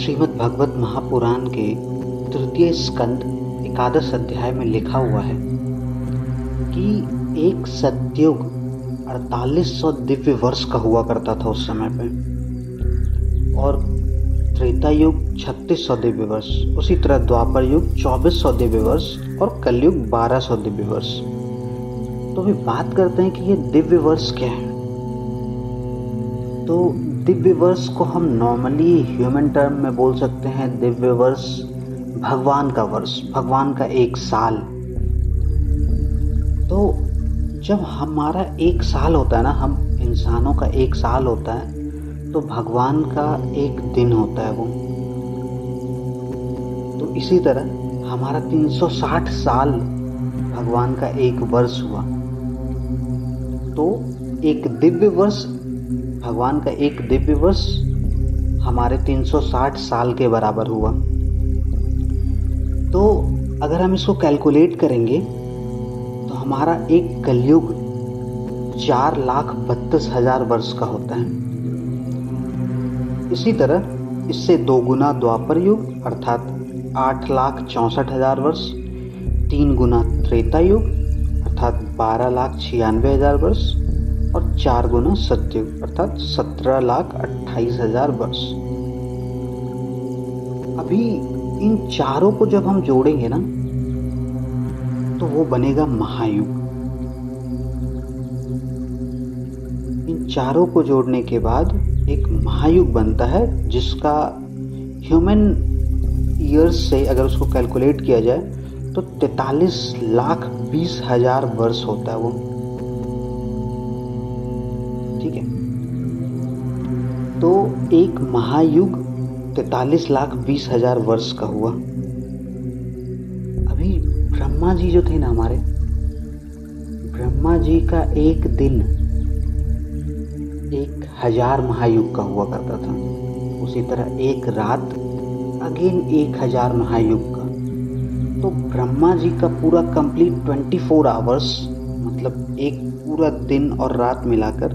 श्रीमद् भागवत महापुराण के तृतीय स्कंद एकादश अध्याय में लिखा हुआ है कि एक सतयुग 4800 दिव्य वर्ष का हुआ करता था उस समय पे, और त्रेता युग 3600 दिव्य वर्ष, उसी तरह द्वापर युग 2400 दिव्य वर्ष और कलयुग 1200 दिव्य वर्ष। तो अभी बात करते हैं कि ये दिव्य वर्ष क्या है। तो दिव्य वर्ष को हम नॉर्मली ह्यूमन टर्म में बोल सकते हैं दिव्य वर्ष भगवान का वर्ष, भगवान का एक साल। तो जब हमारा एक साल होता है ना, हम इंसानों का एक साल होता है, तो भगवान का एक दिन होता है वो। तो इसी तरह हमारा 360 साल भगवान का एक वर्ष हुआ। तो एक दिव्य वर्ष, भगवान का एक दिव्य वर्ष हमारे 360 साल के बराबर हुआ। तो अगर हम इसको कैलकुलेट करेंगे तो हमारा एक कलयुग 4,32,000 वर्ष का होता है। इसी तरह इससे 2 गुना द्वापर युग अर्थात 8,64,000 वर्ष, 3 गुना त्रेता युग अर्थात 12,96,000 वर्ष और 4 गुना सतयुग अर्थात 17,28,000 वर्ष। अभी इन चारों को जब हम जोड़ेंगे ना तो वो बनेगा महायुग। इन चारों को जोड़ने के बाद एक महायुग बनता है, जिसका ह्यूमन ईयर्स से अगर उसको कैलकुलेट किया जाए तो 43,20,000 वर्ष होता है वो। ठीक है, तो एक महायुग 43,20,000 वर्ष का हुआ। अभी ब्रह्मा जी जो थे ना हमारे, ब्रह्मा जी का एक दिन 1,000 महायुग का हुआ करता था। उसी तरह एक रात अगेन 1,000 महायुग का। तो ब्रह्मा जी का पूरा कंप्लीट 24 आवर्स, मतलब एक पूरा दिन और रात मिलाकर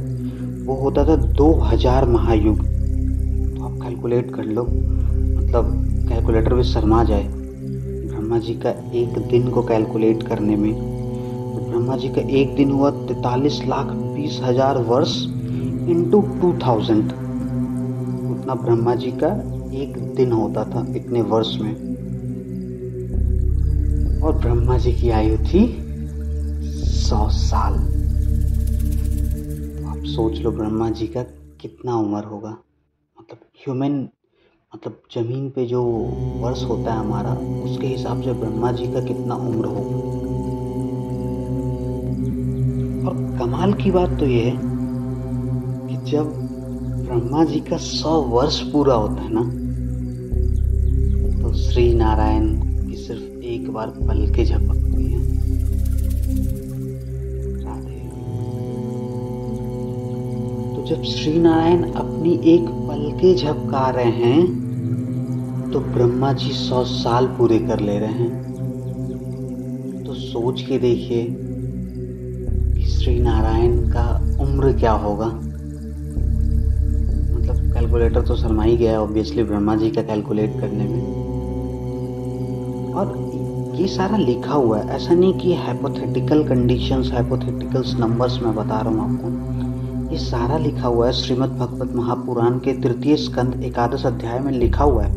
वो होता था 2,000 महायुग। तो आप कैलकुलेट कर लो, मतलब कैलकुलेटर भी शर्मा जाए ब्रह्मा जी का एक दिन को कैलकुलेट करने में। तो ब्रह्मा जी का एक दिन हुआ 43,20,000 वर्ष इंटू 2000, उतना ब्रह्मा जी का एक दिन होता था इतने वर्ष में। और ब्रह्मा जी की आयु थी 100 साल। आप सोच लो ब्रह्मा जी का कितना उम्र होगा, मतलब ह्यूमन, मतलब जमीन पे जो वर्ष होता है हमारा, उसके हिसाब से ब्रह्मा जी का कितना उम्र होगा। और कमाल की बात तो ये है कि जब ब्रह्मा जी का 100 वर्ष पूरा होता है ना, तो श्री नारायण की सिर्फ एक बार पलकें झपकती हैं। तो जब श्री नारायण अपनी एक पलकें झपका रहे हैं तो ब्रह्मा जी 100 साल पूरे कर ले रहे हैं। तो सोच के देखिए कि श्री नारायण का उम्र क्या होगा। मतलब कैलकुलेटर तो शर्मा ही गया ऑब्वियसली ब्रह्मा जी का कैलकुलेट करने में। और ये सारा लिखा हुआ है, ऐसा नहीं कि हाइपोथेटिकल कंडीशंस, हाइपोथेटिकल्स नंबर्स मैं बता रहा हूँ आपको। ये सारा लिखा हुआ है श्रीमद् भागवत महापुराण के तृतीय स्कंद एकादश अध्याय में लिखा हुआ है,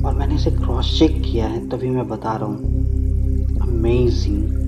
और मैंने इसे क्रॉस चेक किया है, तभी मैं बता रहा हूँ। अमेजिंग।